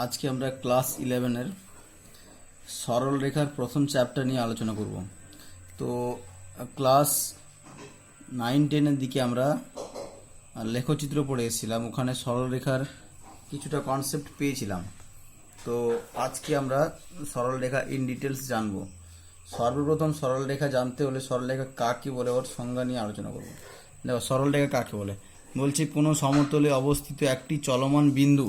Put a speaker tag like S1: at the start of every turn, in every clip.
S1: আজকে আমরা ক্লাস 11-এর সরল রেখার প্রথম চ্যাপ্টার নিয়ে আলোচনা করব। তো ক্লাস 9-10-এর দিকে আমরা লেখচিত্র পড়ে এসেছিলাম, ওখানে সরল রেখার কিছুটা কনসেপ্ট পেয়েছিলাম। তো আজকে আমরা সরল রেখা ইন ডিটেলস জানবো। সর্বপ্রথম সরল রেখা জানতে হলে সরল রেখা কাকে বলে ওর সংজ্ঞা নিয়ে আলোচনা করব। দেখো, সরল রেখা কাকে বলে বলছি, কোনো সমতলে অবস্থিত একটি চলমান বিন্দু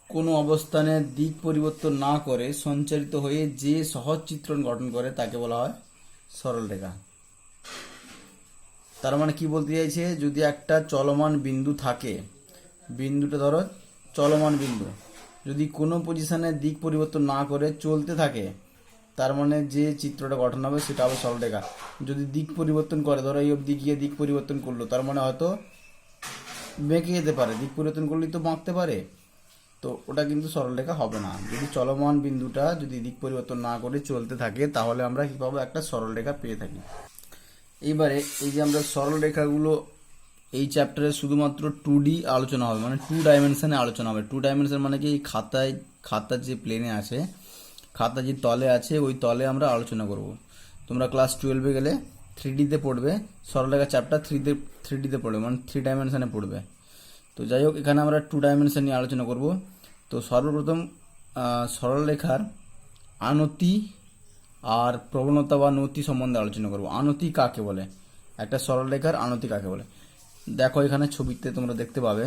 S1: কোনো অবস্থানের দিক পরিবর্তন না করে সঞ্চারিত হয়ে যে সহজ চিত্রণ গঠন করে তাকে বলা হয় সরল রেখা। তার মানে কি বলতে চাইছে, যদি একটা চলমান বিন্দু থাকে, বিন্দুটা ধরো চলমান বিন্দু, যদি কোনো পজিশনের দিক পরিবর্তন না করে চলতে থাকে, তার মানে যে চিত্রটা গঠন হবে সেটা হবে সরল রেখা। যদি দিক পরিবর্তন করে, ধরো এই অবধি গিয়ে দিক পরিবর্তন করলো, তার মানে হয়তো বেঁকে যেতে পারে, দিক পরিবর্তন করলেই তো বাঁকতে পারে, তো ওটা কিন্তু সরলরেখা হবে না। যদি চলমান বিন্দুটা যদি দিক পরিবর্তন না করে চলতে থাকে, তাহলে আমরা কি পাবো, একটা সরলরেখা পেয়ে থাকি। এইবারে এই যে আমরা সরলরেখাগুলো এই চ্যাপ্টারে শুধুমাত্র 2D আলোচনা হবে, মানে 2 ডাইমেনশনে আলোচনা হবে। 2 ডাইমেনশন মানে কি, খাতার যে প্লেনে আছে, খাতা যে তলে আছে, ওই তলে আমরা আলোচনা করব। তোমরা ক্লাস 12-এ গেলে 3Dতে পড়বে, সরলরেখা চ্যাপ্টার 3Dতে পড়বে, মানে 3 ডাইমেনশনে পড়বে। তো যাই হোক, এখানে আমরা 2 ডাইমেনশন নিয়ে আলোচনা করব। তো সর্বপ্রথম সরলরেখার আনতি আর প্রবণতা বা নতি সম্বন্ধে আলোচনা করব। আনতি কাকে বলে, একটা সরলরেখার আনতি কাকে বলে। দেখো, এখানে ছবিতে তোমরা দেখতে পাবে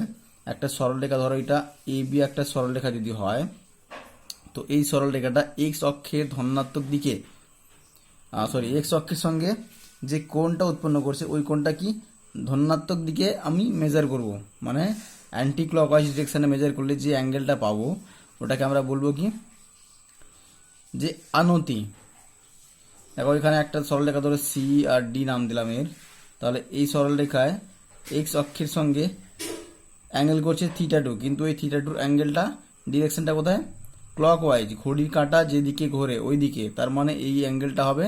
S1: একটা সরলরেখা, ধরো এটা AB একটা সরলরেখা যদি হয়, তো এই সরলরেখাটা এক্স অক্ষের ধনাত্মক দিকে এক্স অক্ষের সঙ্গে যে কোণটা উৎপন্ন করছে, ওই কোণটা কি ধনাত্মক দিকে আমি মেজার করব, মানে অ্যান্টি ক্লকওয়াইজ ডিরেকশনে মেজার করলে যে অ্যাঙ্গেলটা পাবো, ওটাকে আমরা বলবো কি, যে আনতি। দেখো, এখানে একটা সরলরেখা ধরে সি আর ডি নাম দিলাম এর, তাহলে এই সরলরেখায় এক্স অক্ষের সঙ্গে অ্যাঙ্গেল করছে θ2, কিন্তু এই θ2 অ্যাঙ্গেলটা ডিরেকশনটা কোথায়, ক্লকওয়াইজ, ঘড়ির কাঁটা যেদিকে ঘোরে ওই দিকে, তার মানে এই অ্যাঙ্গেলটা হবে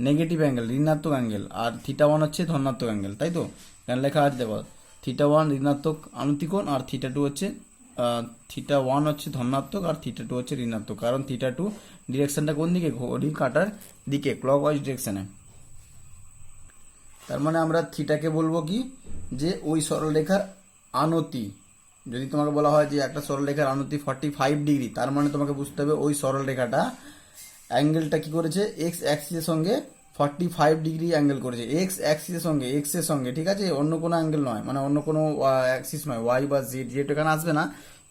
S1: নেগেটিভ অ্যাঙ্গেল, ঋণাত্মক অ্যাঙ্গেল, আর θ1 হচ্ছে ধনাত্মক অ্যাঙ্গেল, তাই তো। এখানে লেখা আছে, দেখো θ1 ঋণাত্মক আনতি কোণ, আর θ2 হচ্ছে θ1 হচ্ছে ধনাত্মক আর θ2 হচ্ছে ঋণাত্মক, কারণ θ2 ডিরেকশনটা কোন দিকে, ঘড়ির কাঁটার দিকে, ক্লকওয়াইজ ডিরেকশনে। তার মানে আমরা থিটাকে বলবো কি, যে ওই সরলরেখার আনতি। যদি তোমাকে বলা হয় যে একটা সরলরেখার আনতি 45 ডিগ্রি, তার মানে তোমাকে বুঝতে হবে ওই সরলরেখাটা অ্যাঙ্গেলটা কি করেছে, এক্স অ্যাক্সিসের সঙ্গে 45 ডিগ্রি অ্যাঙ্গেল করেছে, এক্স অ্যাক্সিসের সঙ্গে, এক্স এর সঙ্গে, ঠিক আছে, অন্য কোনো অ্যাঙ্গেল নয়, মানে অন্য কোনো অ্যাক্সিস নয়, ওয়াই বা জেড, জেড এখানে আসবে না,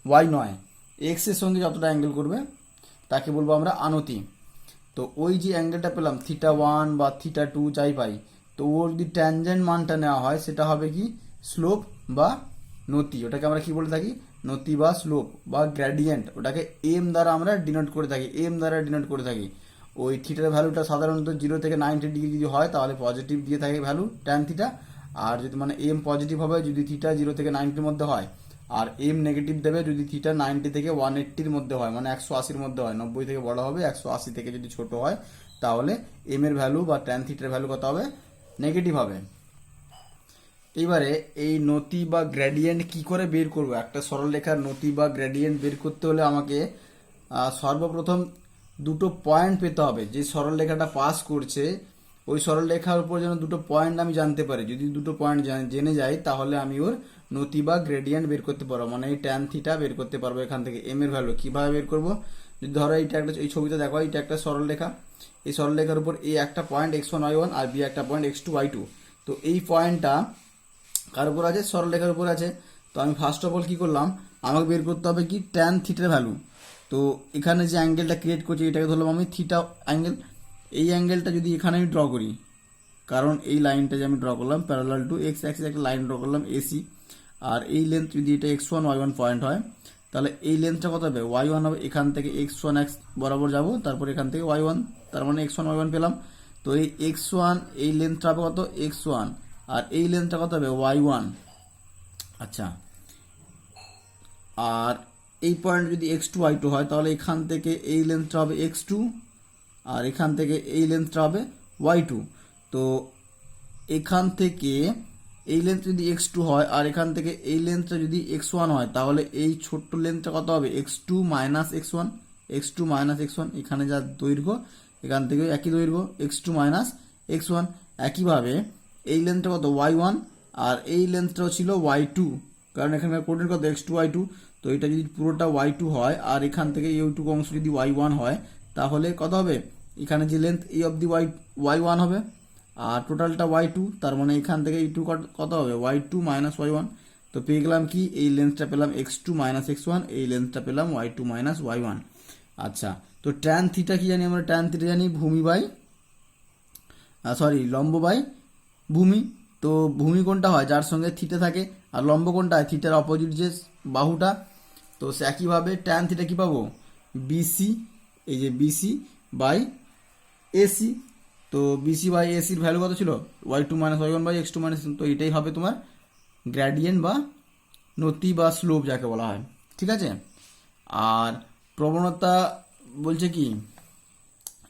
S1: ওয়াই নয়, এক্স এর সঙ্গে যতটা অ্যাঙ্গেল করবে তাকে বলবো আমরা আনতি। তো ওই যে অ্যাঙ্গেলটা পেলাম θ1 বা θ2 যাই পাই, তো ওর যদি ট্যানজেন্ট মানটা নেওয়া হয়, সেটা হবে কি, স্লোপ বা নতি। ওটাকে আমরা কি বলে থাকি, নতি বা স্লোপ বা গ্রেডিয়েন্ট, ওটাকে এম দ্বারা আমরা ডিনোট করে থাকি, এম দ্বারা ডিনোট করে থাকি। ওই থিটার ভ্যালুটা সাধারণত 0 থেকে 90 ডিগ্রি যদি হয়, তাহলে পজিটিভ দিয়ে থাকে ভ্যালু ট্যান থিটা, আর যদি মানে এম পজিটিভ হবে যদি থিটা 0 থেকে 90-র মধ্যে হয়, আর এম নেগেটিভ দেবে যদি থিটা 90 থেকে 180-র মধ্যে হয়, মানে 180-র মধ্যে হয়, 90 থেকে বড় হবে, 180 থেকে যদি ছোট হয়, তাহলে এম এর ভ্যালু বা ট্যান থিটার ভ্যালু কত হবে, নেগেটিভ হবে। এবারে এই নতি বা গ্রেডিয়েন্ট কি করে বের করব, একটা সরলরেখার নতি বা গ্রেডিয়েন্ট বের করতে হলে আমাকে সর্বপ্রথম দুটো পয়েন্ট পেতে হবে। যে সরলরেখাটা পাস করছে, ওই সরলরেখার উপর যেন দুটো পয়েন্ট আমি জানতে পারি। যদি দুটো পয়েন্ট জেনে যাই, তাহলে আমি ওর নতি বা গ্রেডিয়েন্ট বের করতে পারবো, মানে এই ট্যান থিটা বের করতে পারবো। এখান থেকে এম এর ভ্যালু কিভাবে বের করব, যদি ধরো এইটা একটা, এই ছবিতে দেখো এটা একটা সরলরেখা, এই সরলরেখার উপর এ একটা পয়েন্ট x1 y1 আর বি একটা পয়েন্ট x2 y2, তো এই পয়েন্টটা কার উপর আছে, সরলরেখার উপর আছে। তো আমি ফার্স্ট অফ অল কি করলাম, আমাকে বের করতে হবে কি, ট্যান থিটার ভ্যালু। তো এখানে যে অ্যাঙ্গেলটা ক্রিয়েট করছি, এটাকে ধরলাম আমি থিটা অ্যাঙ্গেল। এই অ্যাঙ্গেলটা যদি এখানে আমি ড্র করি, কারণ এই লাইনটা যে আমি ড্র করলাম প্যারালাল টু এক্স অ্যাক্সিস একটা লাইন ড্র করলাম এসি, আর এই লেন্থ যদি এটা x1 y1 পয়েন্ট হয়, তাহলে এই লেন্থটা কত হবে, y1 হবে। এখান থেকে x1 x বরাবর যাব, তারপর এখান থেকে y1, তার মানে x1 y1 পেলাম। তো এই x1 এই লেন্থটা হবে কত, x1, আর এই লেন্থটা কত হবে, y1। আচ্ছা, আর এই পয়েন্ট যদি x2 y2 হয়, তাহলে এখান থেকে এই লেন্থটা হবে x2, আর এখান থেকে এই লেন্থটা হবে y2। তো এখান থেকে এই লেন্থ যদি x2 হয় আর এখান থেকে এই লেন্থটা যদি x1 হয়, তাহলে এই ছোট্ট লেন্থটা কত হবে? x2 minus x1, x2 minus x1, এখানে যা দৈর্ঘ্য এখান থেকে একই দৈর্ঘ্য x2 মাইনাস x1। একইভাবে এই লেন্থটা কত? y1, আর এই লেন্থটাও ছিল y2, কারণ এখানকার কোঅর্ডিনেট কত? x2 y2। তো এটা যদি পুরোটা y2 হয় আর এখান থেকে এইটুকু অংশ যদি y1 হয়, তাহলে কত হবে? এখানে যে লেন্থ এই অবধি y1 হবে আর টোটালটা y2, তার মানে এখান থেকে এইটু কত হবে? y2 minus y1। তো পেয়ে গেলাম কি? এই লেন্থটা পেলাম x2 মাইনাস x1, এই লেন্থটা পেলাম y2 মাইনাস y1। আচ্ছা, তো ট্যান থিটা কি জানি আমরা? ট্যান থিটা জানি ভূমি বাই লম্ব বাই ভূমি। তো ভূমি কোনটা হয়? যার সঙ্গে থিটা থাকে। আর লম্ব কোনটা হয়? থিটার অপোজিট যে বাহুটা। তো সে একইভাবে ট্যান থিটা কি পাবো? বিসি, এই যে বিসি বাই এসি। তো বিসি বাই এসির ভ্যালু কত ছিল? y2 minus y1 by x2 minus. তো এটাই হবে তোমার গ্র্যাডিয়েন্ট বা নতি বা স্লোপ যাকে বলা হয়। ঠিক আছে। আর প্রবণতা বলছে কি,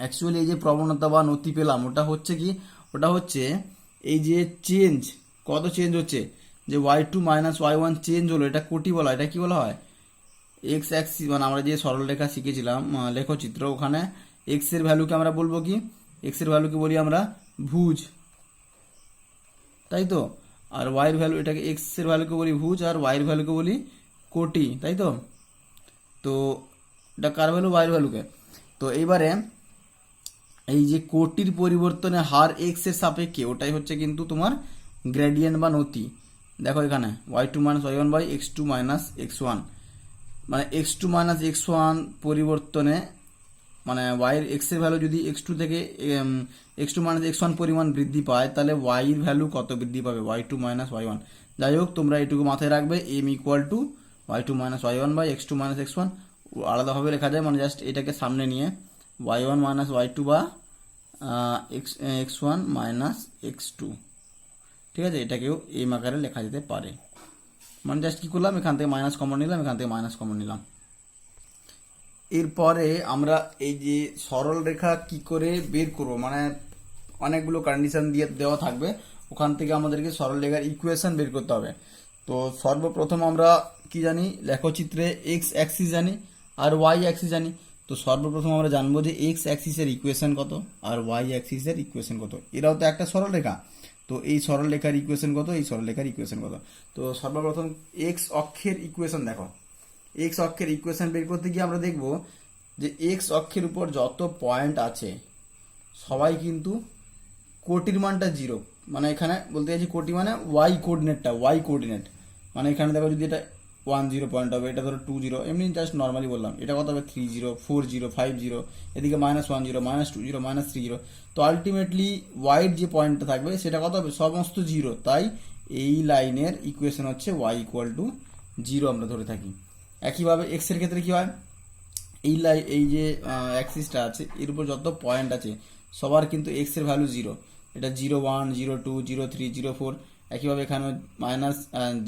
S1: অ্যাকচুয়ালি এই যে প্রবণতা বা নতি পেলাম, ওটা হচ্ছে কি? ওটা হচ্ছে এই যে চেঞ্জ, কত চেঞ্জ হচ্ছে, যে y2 মাইনাস y1 চেঞ্জ হলো, এটা কোটি বলা হয়। এটা কি বলা হয়? এক্স অ্যাক্সিস, মানে আমরা যে সরলরেখা শিখেছিলাম লেখচিত্র, ওখানে এক্স এর ভ্যালুকে আমরা বলবো কি? এক্স এর ভ্যালুকে বলি আমরা ভুজ, তাই তো। আর ওয়াই এর ভ্যালু, এটাকে এক্স এর ভ্যালুকে বলি ভুজ আর ওয়াই এর ভ্যালুকে বলি কোটি, তাই তো। তো এটা কার ভ্যালু? ওয়াই এর ভ্যালুকে। তো এইবারে এই যে কোটির পরিবর্তনে হার এক্স এর সাপেক্ষে, ওটাই হচ্ছে কিন্তু তোমার গ্রেডিয়েন্ট বা নতি। দেখো এখানে y2 minus y1 by x2 minus x1, মানে x2 মাইনাস x1 পরিবর্তনে, মানে y এর x এর ভ্যালু যদি x2 থেকে x2 মাইনাস x1 পরিমাণ বৃদ্ধি পায়, তাহলে y এর ভ্যালু কত বৃদ্ধি পাবে? y2 minus y1। যাই হোক, তোমরা এটুকু মাথায় রাখবে, m equal to y2 minus y1 by x2 minus x1। আলাদাভাবে লেখা যায়, মানে জাস্ট এটাকে সামনে নিয়ে y1 মাইনাস y2 বা x1 মাইনাস x2। ঠিক আছে, এটাকেও এম আকারে লেখা যেতে পারে। মানে জাস্ট কি করলাম, এখান থেকে মাইনাস কমন নিলাম, এখান থেকে মাইনাস কমন নিলাম। এরপরে আমরা এই যে সরল রেখা কি করে বের করব, মানে অনেকগুলো কন্ডিশন দিয়ে দেওয়া থাকবে, ওখান থেকে আমাদেরকে সরল রেখার ইকুয়েশন বের করতে হবে। তো সর্বপ্রথম আমরা কি জানি? লেখচিত্রে এক্স অ্যাক্সিস জানি আর ওয়াই অ্যাক্সিস জানি। তো সর্বপ্রথম আমরা জানবো যে এক্স অ্যাক্সিসের ইকুয়েশন কত আর ওয়াই অ্যাক্সিসের ইকুয়েশন কত। এরাও তো একটা সরল রেখা। তো এই সরল রেখার ইকুয়েশন কত, এই সরল রেখার ইকুয়েশন কত। তো সর্বপ্রথম এক্স অক্ষের ইকুয়েশন দেখো। এক্স অক্ষের ইকুয়েশন বের করতে গিয়ে আমরা দেখব যে এক্স অক্ষের উপর যত পয়েন্ট আছে সবাই কিন্তু কোটির মানটা জিরো, মানে এখানে বলতে চাইছি কোটি মানে ওয়াই কোঅর্ডিনেটটা, ওয়াই কোঅর্ডিনেট। মানে এখানে দেখো যদি এটা 10 পয়েন্ট হবে, এটা ধরো 20, এমনি জাস্ট নর্মালি বললাম। এটা কত হবে? 30, 40, 50, এদিকে -10, -20, -30। তো আলটিমেটলি ওয়াইড যে পয়েন্টটা থাকবে সেটা কত হবে? সমস্ত জিরো। তাই এই লাইনের ইকুয়েশন হচ্ছে ওয়াই ইকুয়াল টু জিরো আমরা ধরে থাকি। একইভাবে এক্স এর ক্ষেত্রে কি হয়? এই যে অ্যাক্সিসটা আছে এর উপর যত পয়েন্ট আছে সবার কিন্তু এক্স এর ভ্যালু জিরো। এটা 0, 1, 0, 2, 0, 3, 0, 4। একইভাবে এখানে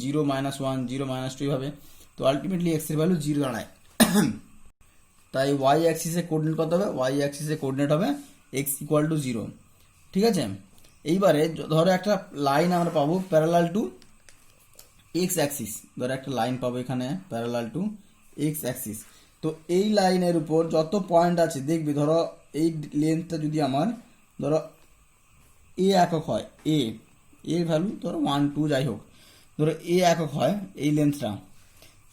S1: -0, -1, 0, -2 এইভাবে। তো আলটিমেটলি এক্স এর ভ্যালু জিরো দাঁড়ায়। তাই ওয়াই অ্যাক্সিসে কোঅর্ডিনেট কত হবে? ওয়াই অ্যাক্সিসে কোঅর্ডিনেট হবে এক্স ইকুয়াল টু জিরো। ঠিক আছে। এইবারে ধরো একটা লাইন আমরা পাবো প্যারালাল টু এক্স অ্যাক্সিস। ধরো একটা লাইন পাবো এখানে প্যারালাল টু এক্স অ্যাক্সিস। তো এই লাইনের উপর যত পয়েন্ট আছে দেখবি, ধরো এই লেন্থটা যদি আমার ধরো এ একক হয়, এর ভ্যালু ধরো 1, 2 যাই হোক, ধরো এ একক হয় এই লেন্থটা,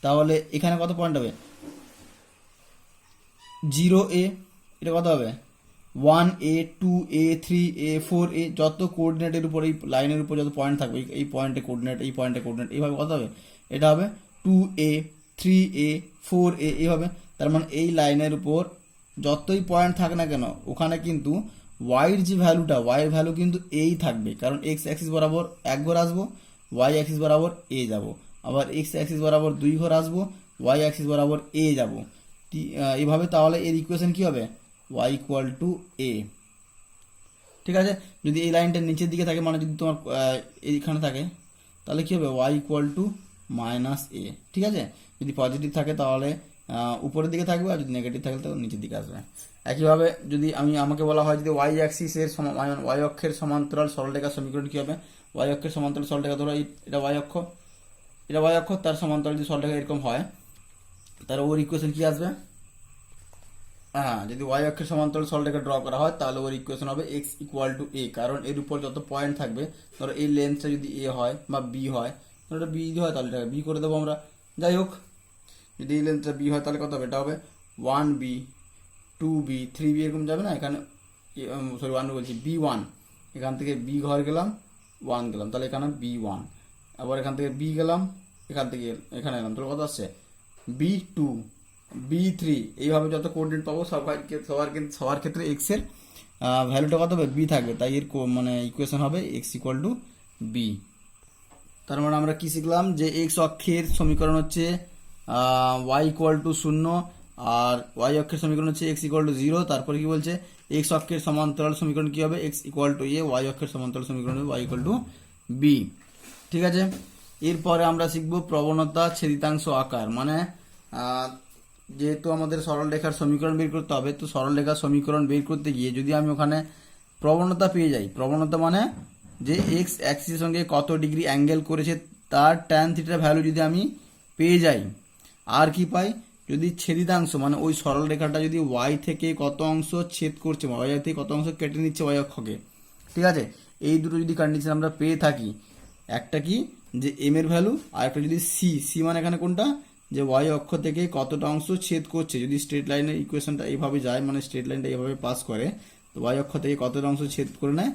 S1: তাহলে এখানে কত পয়েন্ট হবে? 0a, এটা কত হবে? 1a, 2a, 3a, 4a। যত কোঅর্ডিনেটের উপর এই লাইনের উপর যত পয়েন্ট থাকবে, এই পয়েন্টে কোঅর্ডিনেট, এই পয়েন্টে কোঅর্ডিনেট, এইভাবে কত হবে? এটা হবে 2a, 3a, 4a এইভাবে। তার মানে এই লাইনের উপর যতই পয়েন্ট থাকে না কেন, ওখানে কিন্তু ওয়াইয়ের যে ভ্যালুটা, ওয়াইয়ের ভ্যালু কিন্তু এই থাকবে, কারণ এক্স অ্যাক্সিস বরাবর এক ঘর আসবো, ওয়াই অ্যাক্সিস বরাবর এ যাব, আবার এক্স অ্যাক্সিস বরাবর 2 ঘর আসবো, ওয়াই অ্যাক্সিস বরাবর এ যাব। এইভাবে তাহলে এর ইকুয়েশন কি হবে? ওয়াই ইকুয়াল টু এ। ঠিক আছে। যদি এই লাইনটা নিচের দিকে থাকে, মানে যদি তোমার এইখানে থাকে, তাহলে কি হবে? ওয়াই ইকুয়াল টু মাইনাস এ। ঠিক আছে। যদি পজিটিভ থাকে তাহলে উপরের দিকে থাকবে, আর যদি নেগেটিভ থাকে তাহলে নিচের দিকে আসবে। একইভাবে যদি আমাকে বলা হয় যদি ওয়াই অ্যাক্সিসের ওয়াই অক্ষের সমান্তরাল সরলরেখার সমীকরণ কি হবে? ওয়াই অক্ষের সমান্তরাল সরলরেখা ধরো এটা ওয়াই অক্ষ, তার সমান্তরাল যদি সরলরেখা এরকম হয় তাহলে ওর ইকুয়েশন কি আসবে? হ্যাঁ, যদি ওয়াই অক্ষের সমান্তরাল সরলরেখা ড্র করা হয় তাহলে ওর ইকুয়েশন হবে এক্স ইকুয়াল টু এ, কারণ এর উপর যত পয়েন্ট থাকবে, ধরো এই লেন্থটা যদি এ হয় বা বি হয়, ধরো এটা বি যদি হয় তাহলে এটাকে বি করে দেবো আমরা। যাই হোক, যদি এই লেন্থটা বি হয় তাহলে কত হবে? এটা হবে 1b 2b 3b এরকম যাবে না, এখানে সরি 1 বলছি b1, এখান থেকে বি ঘর গেলাম 1 গেলাম, তাহলে এখানে b1, আবার এখান থেকে বি গেলাম, এখান থেকে এখানে এলাম, তাহলে কত আসছে? b2 b3, এইভাবে যত কোঅর্ডিনেট পাবো সবার ক্ষেত্রে এক্স এর ভ্যালুটা কত হবে? বি থাকবে, তাই এর মানে ইকুয়েশন হবে এক্স ইকুয়াল টু বি। তার মানে আমরা কি শিখলাম? যে এক্স অক্ষের সমীকরণ হচ্ছে ওয়াই ইকুয়াল টু 0, আর ওয়াই অক্ষের সমীকরণ হচ্ছে এক্স ইকুয়াল টু 0। তারপরে কি বলছে? এক্স অক্ষের সমান্তরাল সমীকরণ কি হবে? X equal to A, Y অক্ষের সমান্তরাল সমীকরণ হবে ওয়াই ইকুয়াল টু বি। ঠিক আছে, এরপরে আমরা শিখবো প্রবণতা ছেদিতাংশ আকার। মানে যেহেতু আমাদের সরলরেখার সমীকরণ বের করতে হবে, তো সরলরেখার সমীকরণ বের করতে গিয়ে যদি আমি ওখানে প্রবণতা পেয়ে যাই, প্রবণতা মানে যে এক্স অ্যাক্সিসের সঙ্গে কত ডিগ্রি অ্যাঙ্গেল করেছে তার ট্যান থিটার ভ্যালু যদি আমি পেয়ে যাই, আর কি পাই? যদি ছেদিতাংশ মানে ওই সরলরেখাটা যদি ওয়াই থেকে কত অংশ ছেদ করছে, ওয়াই থেকে কত অংশ কেটে নিচ্ছে ওয়াই অক্ষকে, ঠিক আছে, এই দুটো যদি কন্ডিশন আমরা পেয়ে থাকি, একটা কি যে এম এর ভ্যালু, আর একটা যদি সি, সি মানে এখানে কোনটা? যে ওয়াই অক্ষ থেকে কতটা অংশ ছেদ করছে। যদি স্ট্রেট লাইনের ইকুয়েশনটা এইভাবে যায়, মানে স্ট্রেট লাইনটা এইভাবে পাস করে, তো ওয়াই অক্ষ থেকে কতটা অংশ ছেদ করে নেয়,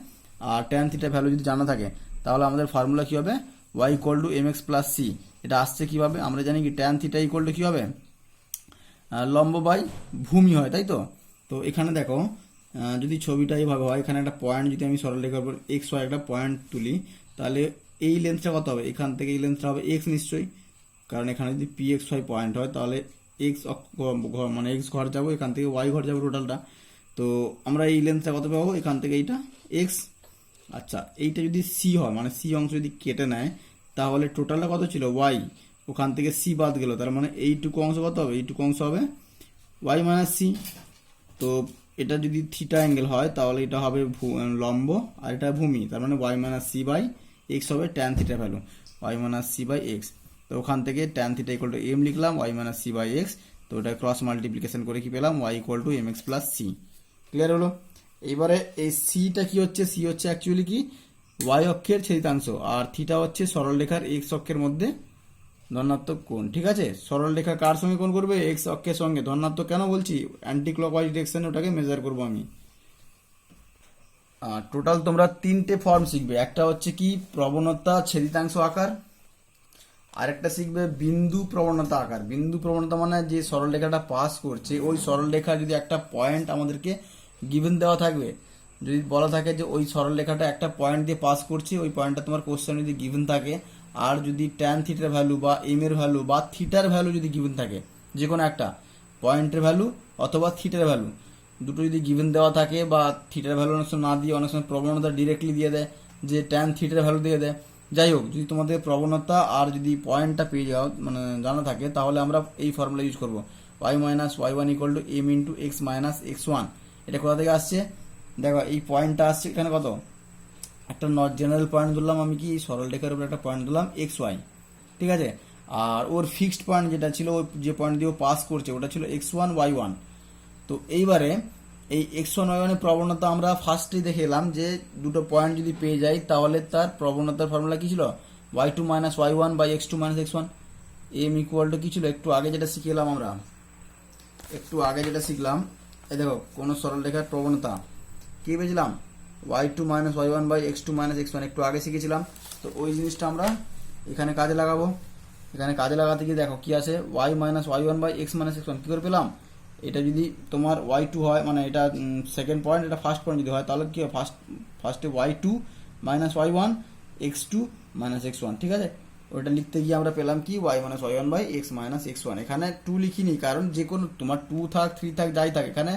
S1: আর ট্যান থিটা ভ্যালু যদি জানা থাকে, তাহলে আমাদের ফর্মুলা কি হবে? Y equal to M X plus C. এটা আসছে কিভাবে? আমরা জানি কি ট্যান থিটা ইকুয়াল টু কি হবে? লম্ব বাই ভূমি হয়, তাই তো? তো এখানে দেখো, যদি ছবিটা এইভাবে হয়, এখানে একটা পয়েন্ট যদি আমি সরলরেখার উপর এক্স ওয়াই একটা পয়েন্ট তুলি, তাহলে এই লেন্থটা কত হবে? এখান থেকে এই লেন্থটা হবে এক্স নিশ্চয়ই, কারণ এখানে যদি পি এক্স ওয়াই পয়েন্ট হয় তাহলে এক্স মানে এক্স ঘর যাবো, এখান থেকে ওয়াই ঘর যাবো টোটালটা। তো আমরা এই লেন্থটা কত পাবো? এখান থেকে এইটা এক্স। আচ্ছা, এইটা যদি সি হয়, মানে সি অংশ যদি কেটে নেয়, তাহলে টোটালটা কত ছিল? ওয়াই, ওখান থেকে সি বাদ গেল, তার মানে এইটুকু অংশ কত হবে? এইটুকু অংশ হবে ওয়াই মাইনাস সি। তো এটা যদি থিটা অ্যাঙ্গেল হয় তাহলে এটা হবে লম্ব, আর এটা ভূমি, তার মানে Y minus C by X হবে tan theta value, Y minus C by X. তো ওখান থেকে tan theta equal to M লিখলাম, Y minus C by X. তো ওটা ক্রস মাল্টিপ্লিকেশন করে কি পেলাম? Y equal to M X plus C. Clear হলো? এইবারে এই সিটা কি হচ্ছে? সি হচ্ছে অ্যাকচুয়ালি কি ওয়াই অক্ষের ছেদিতাংশ, আর থিটা হচ্ছে সরলরেখার এক্স অক্ষের মধ্যে ধনাত্মক কোণ। ঠিক আছে, সরলরেখা কার সঙ্গে কোণ করবে? এক্স অক্ষের সঙ্গে। ধনাত্মক কেন বলছি? অ্যান্টি ক্লকওয়াইজ ডিরেকশনে ওটাকে মেজার করবো আমি। টোটাল তোমরা 3টে ফর্ম শিখবে। একটা হচ্ছে কি প্রবণতা ছেদিতাংশ আকার, আরেকটা শিখবে বিন্দু প্রবণতা আকার। বিন্দু প্রবণতা মানে যে সরলরেখাটা পাস করছে, ওই সরলরেখা যদি একটা পয়েন্ট আমাদেরকে গিভেন দেওয়া থাকবে, যদি বলা থাকে যে ওই সরলরেখাটা একটা পয়েন্ট দিয়ে পাস করছে, ওই পয়েন্টটা তোমার কোশ্চেন যদি গিভেন থাকে, আর যদি ট্যান থিটার ভ্যালু বা এম এর ভ্যালু বা থিটার ভ্যালু যদি গিভেন থাকে, যে কোনো একটা পয়েন্টের ভ্যালু অথবা থিটার ভ্যালু, দুটো যদি গিভেন দেওয়া থাকে, বা থিটার ভ্যালু অনেক সময় না দিয়ে অনেক সময় প্রবণতা ডিরেক্টলি দিয়ে দেয়, যে ট্যান থিটার ভ্যালু দিয়ে দেয়। যাই হোক, যদি তোমাদের প্রবণতা আর যদি পয়েন্টটা পেয়ে যাও মানে জানা থাকে, তাহলে আমরা এই ফর্মুলা ইউজ করবো, Y minus Y one equal to M into X minus X one. এটা কোথা থেকে আসছে? দেখো, এই পয়েন্টটা আসছে এখানে কত? একটা জেনারেল পয়েন্ট ধরলাম আমি, কি সরলরেখার উপর একটা পয়েন্ট ধরলাম এক্স ওয়াই, ঠিক আছে, আর ওর ফিক্সড পয়েন্ট যেটা ছিল, ওই যে পয়েন্ট দিয়ে পাস করছে, ওটা ছিল এক্স ওয়ান ওয়াই ওয়ান। তো এইবারে এই এক্স ওয়ান ওয়াই ওয়ানের প্রবণতা আমরা ফার্স্টেই দেখে এলাম, যে দুটো পয়েন্ট যদি পেয়ে যাই তাহলে তার প্রবণতার ফর্মুলা কি ছিল? Y two minus Y one by X two minus X one. M equal to কি ছিল? একটু আগে যেটা শিখে এলাম আমরা, এই দেখো, কোনো সরলরেখার প্রবণতা কি পেয়েছিলাম? Y two minus Y one by X two minus X one, একটু আগে শিখেছিলাম। তো ওই জিনিসটা আমরা এখানে কাজে লাগাবো। এখানে কাজে লাগাতে গিয়ে দেখো কি আসে? Y minus Y one by X minus X one. কী করে পেলাম? এটা যদি তোমার ওয়াই টু হয়, মানে এটা সেকেন্ড পয়েন্ট, এটা ফার্স্ট পয়েন্ট যদি হয়, তাহলে কি হয়? ফার্স্টে Y two minus Y one X two minus X one, ঠিক আছে। ওটা লিখতে গিয়ে আমরা পেলাম কি? Y minus Y one by X minus X one. এখানে টু লিখিনি, কারণ যে কোনো তোমার টু থাক থ্রি থাক যাই থাক, এখানে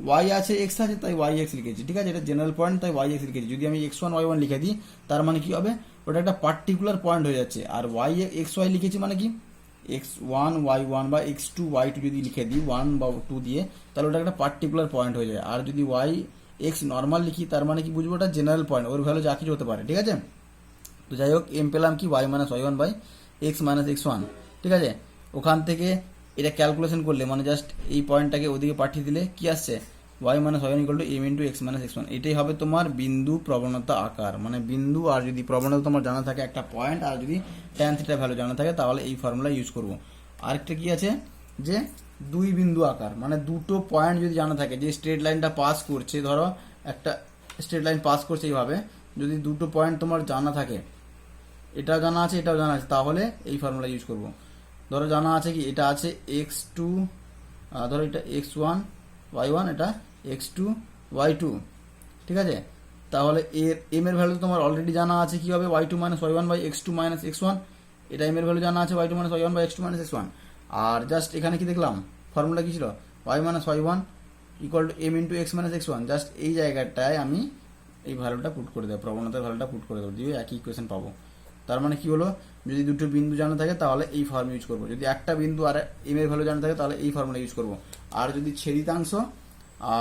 S1: ওয়াই আছে এক্স আছে, তাই ওয়াই এক্স লিখেছি, ঠিক আছে। এটা জেনারেল পয়েন্ট, তাই ওয়াই এক্স লিখেছি। যদি আমি এক্স ওয়ান ওয়াই ওয়ান লিখে দিই, তার মানে কি হবে? ওটা একটা পার্টিকুলার পয়েন্ট হয়ে যাচ্ছে। আর ওয়াই এক্স ওয়াই লিখেছি মানে কি? এক্স ওয়ান ওয়াই ওয়ান বা এক্স টু ওয়াই টু যদি লিখে দিই ওয়ান বা টু দিয়ে, তাহলে ওটা একটা পার্টিকুলার পয়েন্ট হয়ে যায়। আর যদি ওয়াই এক্স নর্মাল লিখি, তার মানে কি বুঝবো? ওটা জেনারেল পয়েন্ট, ওর ভ্যালু যা কিছু হতে পারে, ঠিক আছে। তো যাই হোক এম পেলাম কি Y minus Y one by X minus X one, ঠিক আছে। ওখান থেকে এটা ক্যালকুলেশন করলে মানে জাস্ট এই পয়েন্টটাকে ওদিকে পাঠিয়ে দিলে কি আসছে, Y minus Y one equal to M into X minus X one. এটাই হবে তোমার বিন্দু প্রবণতা আকার, মানে বিন্দু আর যদি প্রবণতা তোমার জানা থাকে একটা পয়েন্ট, আর যদি ট্যান থিটা ভ্যালু জানা থাকে তাহলে এই ফর্মুলা ইউজ করবো। আরেকটা কি আছে যে দুই বিন্দু আকার, মানে দুটো পয়েন্ট যদি জানা থাকে, যে স্ট্রেট লাইনটা পাস করছে, ধরো একটা স্ট্রেট লাইন পাস করছে এইভাবে, যদি দুটো পয়েন্ট তোমার জানা থাকে, এটাও জানা আছে এটাও জানা আছে, তাহলে এই ফর্মুলা ইউজ করব। ধরো জানা আছে কি, এটা আছে এক্স টু, ধরো এটা এক্স ওয়ান ওয়াই ওয়ান, এটা এক্স টু ওয়াই টু, ঠিক আছে। তাহলে এর এম এর ভ্যালু তোমার অলরেডি জানা আছে কি হবে, Y two minus Y one by X two minus X one. এটা এম এর ভ্যালু জানা আছে Y two minus Y one by X two minus X one. আর জাস্ট এখানে কি দেখলাম, ফর্মুলা কি ছিল, Y minus Y one equal to M into X minus X one. Just এই জায়গাটায় আমি এই ভ্যালুটা পুট করে দেবো, প্রবণতার ভ্যালুটা পুট করে দেবো, দিয়ে একই ইকুয়েশন পাবো। তার মানে কি হলো, যদি দুটো বিন্দু জানা থাকে তাহলে এই ফর্ম ইউজ করবো, যদি একটা বিন্দু আর এম এর ভ্যালু জানা থাকে তাহলে এই ফর্মুলা ইউজ করবো, আর যদি ছেদিতাংশ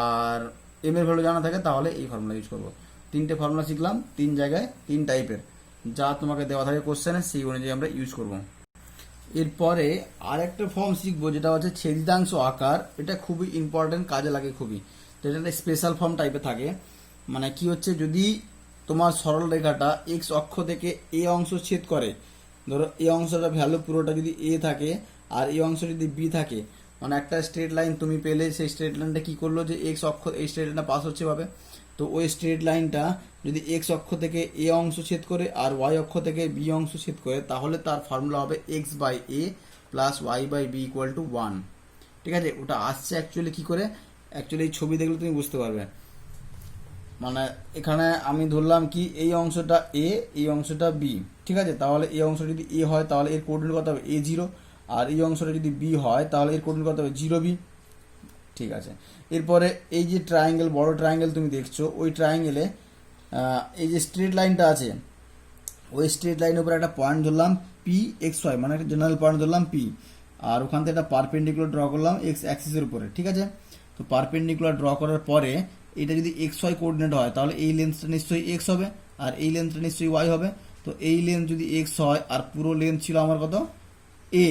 S1: আর এম এর ভ্যালু জানা থাকে তাহলে এই ফর্মুলা ইউজ করবো। তিনটে ফর্মুলা শিখলাম, তিন জায়গায় তিন টাইপের, যা তোমাকে দেওয়া থাকে কোশ্চেনে সেই অনুযায়ী আমরা ইউজ করবো। এরপরে আরেকটা ফর্ম শিখবো যেটা হচ্ছে ছেদিতাংশ আকার। এটা খুবই ইম্পর্টেন্ট, কাজে লাগে খুবই। তো এটা একটা স্পেশাল ফর্ম টাইপে থাকে, মানে কি হচ্ছে, যদি তোমার সরল রেখাটা এক্স অক্ষ থেকে এ অংশ ছেদ করে, ধরো এই অংশটা ভ্যালু পুরোটা যদি এ থাকে আর এই অংশ যদি বি থাকে, মানে একটা স্ট্রেট লাইন তুমি পেলে, সেই স্ট্রেট লাইনটা কি করলো, যে এক্স অক্ষ, এই স্ট্রেট লাইনটা পাস হচ্ছে ভাবে, তো ওই স্ট্রেট লাইনটা যদি এক্স অক্ষ থেকে এ অংশ ছেদ করে আর ওয়াই অক্ষ থেকে বি অংশ ছেদ করে, তাহলে তার ফর্মুলা হবে X by A plus Y by B equal to one, ঠিক আছে। ওটা আসছে অ্যাকচুয়ালি কি করে, অ্যাকচুয়ালি এই ছবি দেখলে তুমি বুঝতে পারবে। মানে এখানে আমি ধরলাম কি, এই অংশটা এ, এই অংশটা বি, ঠিক আছে। তাহলে এই অংশ যদি এ হয় তাহলে এর কোঅর্ডিনেট কত হবে, এ জিরো, আর এই অংশটা যদি বি হয় তাহলে এর কোঅর্ডিনেট কত হবে, জিরো বি, ঠিক আছে। এরপরে এই যে ট্রায়াঙ্গেল, বড় ট্রায়াঙ্গেল তুমি দেখছো, ওই ট্রায়াঙ্গেলে এই যে স্ট্রেট লাইনটা আছে, ওই স্ট্রেট লাইনের উপরে একটা পয়েন্ট ধরলাম পি এক্স ওয়াই, মানে একটা জেনারেল পয়েন্ট ধরলাম পি, আর ওখান থেকে একটা পারপেন্ডিকুলার ড্র করলাম এক্স অ্যাক্সিসের উপরে, ঠিক আছে। তো পারপেন্ডিকুলার ড্র করার পরে এটা যদি এক্স ওয়াই কোঅর্ডিনেট হয় তাহলে এই লেন্থটা নিশ্চয়ই এক্স হবে আর এই লেন্থটা নিশ্চয়ই ওয়াই হবে। তো এই লেন্থ যদি এক্স হয় আর পুরো লেন্থ ছিল আমার কত, এ,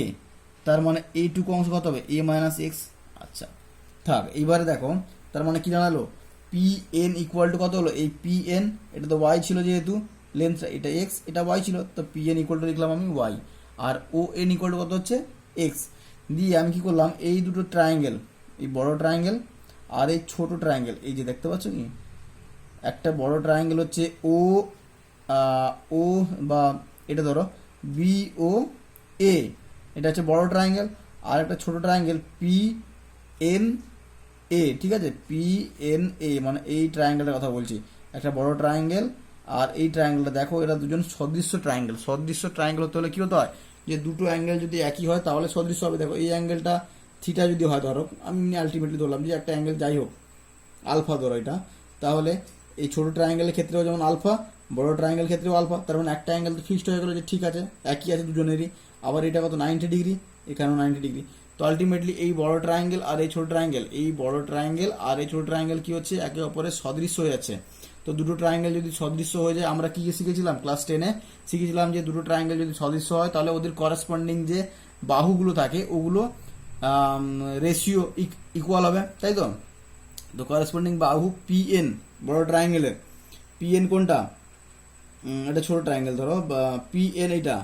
S1: তার মানে এইটুকু অংশ কত হবে, এ মাইনাস এক্স। আচ্ছা থাক, এইবারে দেখো, তার মানে কি জানালো, পি এন ইকুয়াল টু কত হলো, এই পি এন, এটা তো ওয়াই ছিল যেহেতু লেন্থটা, এটা এক্স এটা ওয়াই ছিল, তো পি এন ইকুয়াল টু লিখলাম আমি ওয়াই, আর ও এন ইকুয়াল টু কত হচ্ছে এক্স। দিয়ে আমি কি করলাম, এই দুটো ট্রায়াঙ্গেল, এই বড় ট্রায়াঙ্গেল আর এই ছোট ট্রায়াঙ্গেল, এই যে দেখতে পাচ্ছ কি, একটা বড় ট্রায়াঙ্গেল হচ্ছে ও ও বা এটা ধরো বি ও এ, এটা হচ্ছে বড় ট্রায়াঙ্গেল, আর একটা ছোট ট্রায়াঙ্গেল পি এন এ, ঠিক আছে। পি এন এ মানে এই ট্রায়াঙ্গেলের কথা বলছি, একটা বড় ট্রায়াঙ্গেল আর এই ট্রায়াঙ্গেলটা দেখো, এরা দুজন সদৃশ্য ট্রায়াঙ্গেল। সদৃশ্য ট্রায়াঙ্গেল হতে হলে কি হতে হয়, যে দুটো অ্যাঙ্গেল যদি একই হয় তাহলে সদৃশ্য হবে। দেখো এই অ্যাঙ্গেলটা থিটা যদি হয়, ধরো আমি আলটিমেটলি ধরলাম যে একটা অ্যাঙ্গেল যাই হোক আলফা ধরো এটা, তাহলে এই ছোট ট্রায়াঙ্গেলের ক্ষেত্রেও যেমন আলফা, বড় ট্রায়াঙ্গেল ক্ষেত্রেও আলফা, তার মানে একটা অ্যাঙ্গেল তো ফিক্সড হয়ে গেলো যে ঠিক আছে একই আছে দুজনেরই। আবার এটা কত 90 ডিগ্রি, এখানেও 90 ডিগ্রি। তো আলটিমেটলি এই বড় ট্রায়াঙ্গেল আর এই ছোট ট্রায়াঙ্গেল, এই বড় ট্রায়াঙ্গেল আর এই ছোট ট্রায়াঙ্গেল কি হচ্ছে, একে অপরের সদৃশ্য হয়ে যাচ্ছে। তো দুটো ট্রায়াঙ্গেল যদি সদৃশ্য হয়ে যায়, আমরা কি শিখেছিলাম ক্লাস 10-এ শিখেছিলাম যে দুটো ট্রায়াঙ্গেল যদি সদৃশ্য হয় তাহলে ওদের করেসপন্ডিং যে বাহুগুলো থাকে ওগুলো রেশিও ইকুয়াল হবে, তাই তো। তো করেসপন্ডিং বাহু পি এন বড় ট্রায়াঙ্গেলের, পি এন কোনটা, এটা ছোট ট্রায়াঙ্গেল ধরো পি এন এইটা,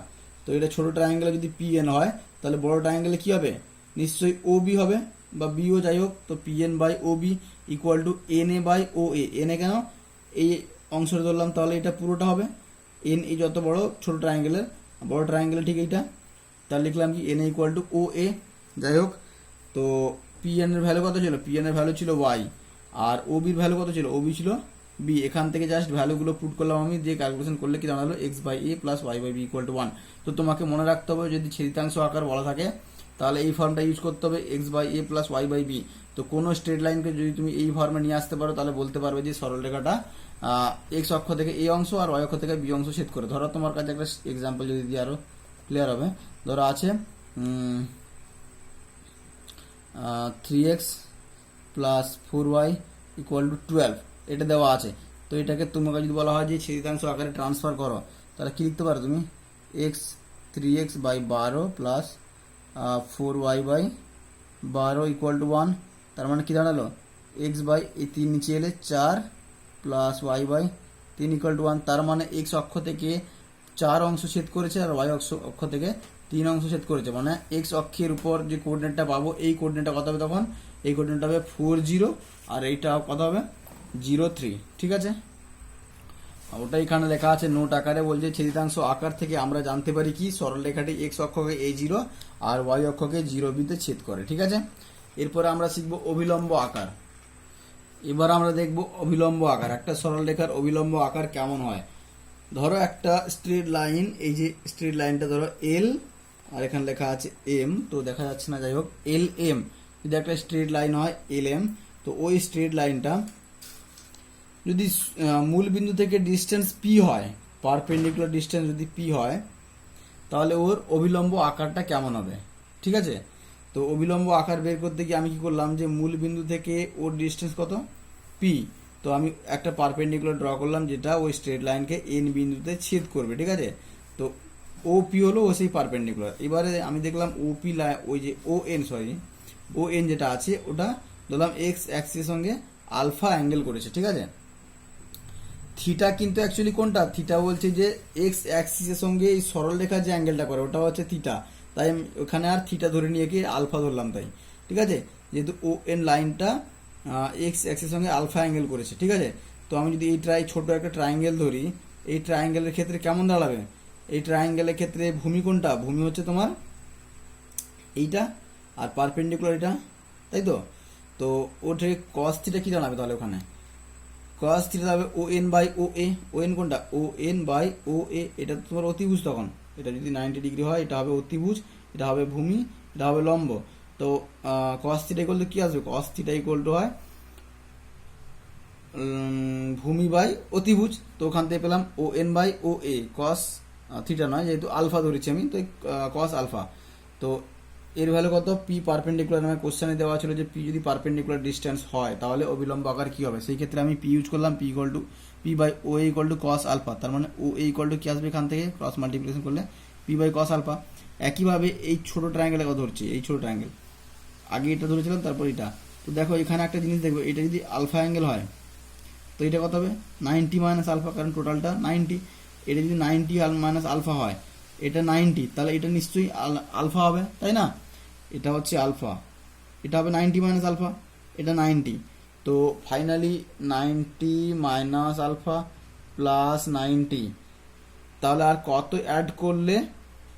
S1: তো এটা ছোট ট্রায়াঙ্গেলে যদি পি এন হয় তাহলে বড় ট্রায়াঙ্গেলে কি হবে, নিশ্চয়ই ও বি হবে বা বিও যাই হোক। তো P N by O B equal to N A by O A, N A কেন, এই অংশটা ধরলাম তাহলে এটা পুরোটা হবে এন, এই যত বড় ছোট ট্রায়াঙ্গেলের, বড় ট্রায়াঙ্গেলের ঠিক এইটা, তাহলে লিখলাম কি এন এ ইকুয়াল টু ও এ। যাই হোক, তো পি এন এর ভ্যালু কত ছিল, পি এন এর ভ্যালু ছিল ওয়াই, আর ও বির ভ্যালু কত ছিল, ও বি ছিল বি। এখান থেকে জাস্ট ভ্যালুগুলো পুট করলাম আমি, দিয়ে ক্যালকুলেশন করলে কি জানালো, X by A plus Y by B equal to one. তো তোমাকে মনে রাখতে হবে যদি ছেদিতাংশ আকার বলা থাকে তাহলে এই ফর্মটা ইউজ করতে হবে, X by A plus Y by B. তো কোনো স্ট্রেট লাইনকে যদি তুমি এই ফর্মে নিয়ে আসতে পারো তাহলে বলতে পারবে যে সরলরেখাটা এক্স অক্ষ থেকে এ অংশ আর ওয়াই অক্ষ থেকে বি অংশ ছেদ করে। ধরো তোমার কাছে একটা এক্সাম্পল যদি দিয়ে আরো ক্লিয়ার হবে, ধরো আছে 3x plus 4y equal to 12, এটা দেওয়া আছে। তো এটাকে তোমাকে যদি বলা হয় যে ছেদিতাংশ আকারে ট্রান্সফার করো, তাহলে কি লিখতে পারো তুমি, X 3x by 12 plus 4y by 12 equal to 1। তার মানে কি দাঁড়ালো, এক্স বাই এই 3 নিচে এলে 4 plus Y by 3 equal to 1। তার মানে এক্স অক্ষ থেকে 4 অংশ ছেদ করেছে আর ওয়াই অক্ষ থেকে 3 অংশ ছেদ করেছে। মানে এক্স অক্ষের উপর যে কোঅর্ডিনেটটা পাবো এই কোঅর্ডিনেটটা কত হবে তখন, এই কোঅর্ডিনেটটা হবে 40 আর এইটা কত হবে 03। ঠিক আছে, ওটা এখানে লেখা আছে নোট আকারে, বলছে ছেদিতাংশ আকার থেকে আমরা জানতে পারি কি সরলরেখাটি এক্স অক্ষকে a0 আর ওয়াই অক্ষকে 0b তে ছেদ করে। ঠিক আছে, এরপরে আমরা শিখব অভিলম্ব আকার। এবার আমরা দেখব অভিলম্ব আকার, একটা সরলরেখার অভিলম্ব আকার কেমন হয়। ধরো একটা স্ট্রেট লাইন, এই যে স্ট্রেট লাইনটা ধরো এল আর এখানে লেখা আছে এম, তো দেখা যাচ্ছে না, যাই হোক এল এম যদি একটা স্ট্রেট লাইন হয় এল এম, তো ওই স্ট্রেট লাইনটা যদি মূল বিন্দু থেকে ডিস্টেন্স পি হয়, পারপেন্ডিকুলার ডিস্টেন্স যদি পি হয়, তাহলে ওর অভিলম্ব আকারটা কেমন হবে। ঠিক আছে, তো অভিলম্ব আকার বের করতে গিয়ে আমি কি করলাম, যে মূল বিন্দু থেকে ওর ডিস্টেন্স কত পি, তো আমি একটা পারপেন্ডিকুলার ড্র করলাম যেটা ওই স্ট্রেট লাইনকে এন বিন্দুতে ছেদ করবে। ঠিক আছে, তো ও পি হলো ও সেই পারপেন্ডিকুলার। এবারে আমি দেখলাম ও পি লাইন, ওই যে ও এন যেটা আছে ওটা ধরলাম এক্স অ্যাক্সিসের সঙ্গে আলফা অ্যাঙ্গেল করেছে। ঠিক আছে, থিটা কিন্তু অ্যাকচুয়ালি কোনটা, থিটা বলছে যে এক্স অ্যাক্সিসের সঙ্গে এই সরলরেখা যে অ্যাঙ্গেলটা করে ওটা হচ্ছে থিটা, তাই আমি ওখানে আর থিটা ধরে নিয়ে গিয়ে আলফা ধরলাম তাই। ঠিক আছে, যেহেতু ও এন লাইনটা এক্স অ্যাক্সিসের সঙ্গে আলফা অ্যাঙ্গেল করেছে। ঠিক আছে, তো আমি যদি এই ছোট একটা ট্রায়াঙ্গেল ধরি, এই ট্রায়াঙ্গেলের ক্ষেত্রে কেমন দাঁড়াবে, এই ট্রায়াঙ্গেলের ক্ষেত্রে ভূমি কোনটা, ভূমি হচ্ছে তোমার এইটা আর পারপেন্ডিকুলার এটা, তাই তো। তো ওটা কস থিটা কি দাঁড়াবে তাহলে, ওখানে কস থিটা হবে O N by O A, O N কোনটা ও এন বাই ও এ, এটা তোমার অতিভুজ, তখন এটা যদি 90 ডিগ্রি হয় এটা হবে অতিভুজ, এটা হবে ভূমি, এটা হবে লম্ব। তো কস থিটা ইকুয়াল টু কি আসবে, কস থিটা ইকুয়াল টু হয় ভূমি বাই অতিভুজ, তো ওখান থেকে পেলাম O N by O A cos theta নয়, যেহেতু আলফা ধরেছি আমি, তো কস আলফা। তো এর ভ্যালু কত, পি পারপেন্ডিকুলার, নামে কোশ্চেনে দেওয়া ছিল যে পি যদি পারপেন্ডিকুলার ডিস্টেন্স হয় তাহলে অভিলম্ব আকার কি হবে, সেই ক্ষেত্রে আমি পি ইউজ করলাম, P equal to P by O equal to cos alpha. তার মানে ও ইকুয়াল টু কি আসবে এখান থেকে ক্রস মাল্টিপ্লিকেশন করলে পি বাই কস আলফা। একইভাবে এই ছোট ট্রায়াঙ্গেলের কথা ধরছি, এই ছোট ট্রায়াঙ্গেল আগে এটা ধরেছিলাম তারপর এটা, তো দেখো এখানে একটা জিনিস দেখবো, এটা যদি আলফা অ্যাঙ্গেল হয় তো এটা কত হবে 90 মাইনাস আলফা, কারণ টোটালটা 90। এটা যদি 90 মাইনাস আলফা হয়, এটা 90, তাহলে এটা নিশ্চয়ই আলফা হবে, তাই না। এটা হচ্ছে আলফা, এটা হবে 90 মাইনাস আলফা, এটা 90, তো ফাইনালি 90 মাইনাস আলফা প্লাস 90, তাহলে আর কত অ্যাড করলে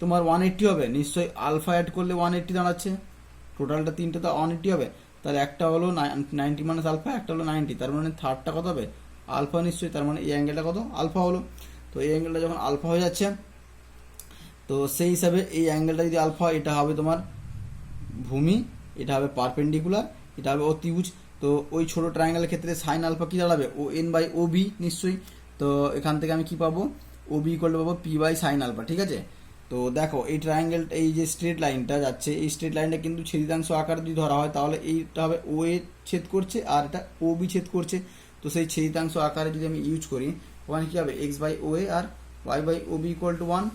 S1: তোমার 180 হবে, নিশ্চয়ই আলফা অ্যাড করলে 180 দাঁড়াচ্ছে, টোটালটা তিনটে তো 180 হবে। তাহলে একটা হলো 90 মাইনাস আলফা, একটা হলো 90, তার মানে থার্ডটা কত হবে আলফা নিশ্চয়ই, তার মানে এই অ্যাঙ্গেলটা কত আলফা হলো। তো এই অ্যাঙ্গেলটা যখন আলফা হয়ে যাচ্ছে, তো সেই হিসাবে এই অ্যাঙ্গেলটা যদি আলফা, এটা হবে তোমার ভূমি, এটা হবে পারপেন্ডিকুলার, এটা হবে অতিভুজ। তো ওই ছোট ট্রায়াঙ্গেলের ক্ষেত্রে সাইন আলফা কি দাঁড়াবে O N by O B নিশ্চয়ই, তো এখান থেকে আমি কি পাবো ও বি ইকুয়াল টু পাবো পি বাই সাইন আলফা। ঠিক আছে, তো দেখো এই ট্রায়াঙ্গেল, এই যে স্ট্রেট লাইনটা যাচ্ছে, এই স্ট্রেট লাইনটা কিন্তু ছেদিতাংশ আকার যদি ধরা হয় তাহলে এইটা হবে ও এ ছেদ করছে আর এটা ও বি ছেদ করছে, তো সেই ছেদিতাংশ আকারে যদি আমি ইউজ করি ওখানে কি হবে এক্স বাই ও এ আর Y by O B equal to 1,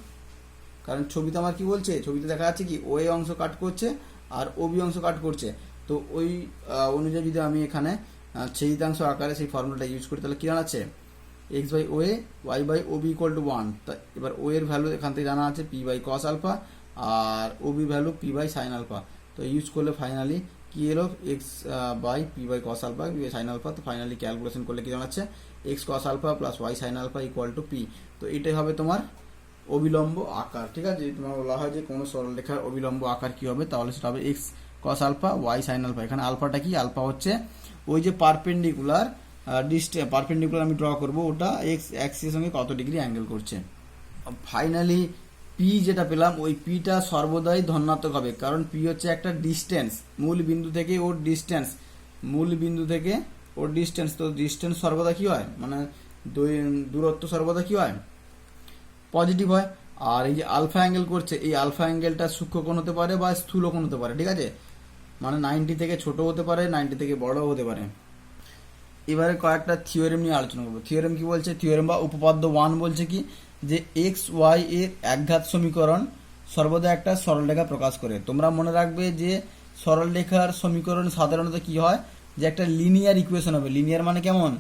S1: কারণ ছবিতে আমার কি বলছে, ছবিতে দেখা যাচ্ছে কি ও এ অংশ কাট করছে আর ও বি অংশ কাট করছে, তো ওই অনুযায়ী যদি আমি এখানে ছেদিতাংশ আকারে সেই ফর্মুলাটা ইউজ করি তাহলে কি দাঁড়াচ্ছে X by O A Y by O B equal to 1। তা এবার ও এর ভ্যালু এখান থেকে জানা আছে পি বাই কস আলফা আর O B value P by sine alpha, তো ইউজ করলে ফাইনালি কি এলো X by P by cos alpha P by sine alpha, তো ফাইনালি ক্যালকুলেশন করলে কি জানাচ্ছে X cos alpha plus Y sine alpha equal to P. তো এটাই হবে তোমার অবিলম্ব আকার। ঠিক আছে, যদি তোমার বলা হয় যে কোনো সরলরেখার অবিলম্ব আকার কি হবে, তাহলে সেটা হবে X cos alpha Y sine alpha. এখানে আলফাটা কি, আলফা হচ্ছে ওই যে পারপেন্ডিকুলার পারপেন্ডিকুলার আমি ড্র করব, ওটা এক্স অ্যাক্সিসের সঙ্গে কত ডিগ্রি অ্যাঙ্গেল করছে। ফাইনালি পি যেটা পেলাম, ওই পিটা সর্বদাই ধনাত্মক হবে, কারণ পি হচ্ছে একটা ডিস্টেন্স, মূল বিন্দু থেকে ওর ডিস্টেন্স, মূল বিন্দু থেকে ওর ডিস্টেন্স, তো ডিস্টেন্স সর্বদা কি হয়, মানে দূরত্ব সর্বদা কি হয় পজিটিভ হয়। আর এই যে আলফা অ্যাঙ্গেল করছে, এই আলফা অ্যাঙ্গেলটা সূক্ষ্ম কোণ হতে পারে বা স্থূল কোণ হতে পারে। ঠিক আছে, মানে 90 থেকে ছোট হতে পারে, 90 থেকে বড় হতে পারে। এবারে কয়েকটা থিওরেম নিয়ে আলোচনা করবো। থিওরেম কি বলছে, থিওরেম বা উপপাদ্য 1 বলছে কি, যে এক্স ওয়াই এর একঘাত সমীকরণ সর্বদা একটা সরলরেখা প্রকাশ করে। তোমরা মনে রাখবে যে সরলরেখার সমীকরণ সাধারণত কি হয়, যে একটা লিনিয়ার ইকুয়েশন হবে। লিনিয়ার মানে কেমন,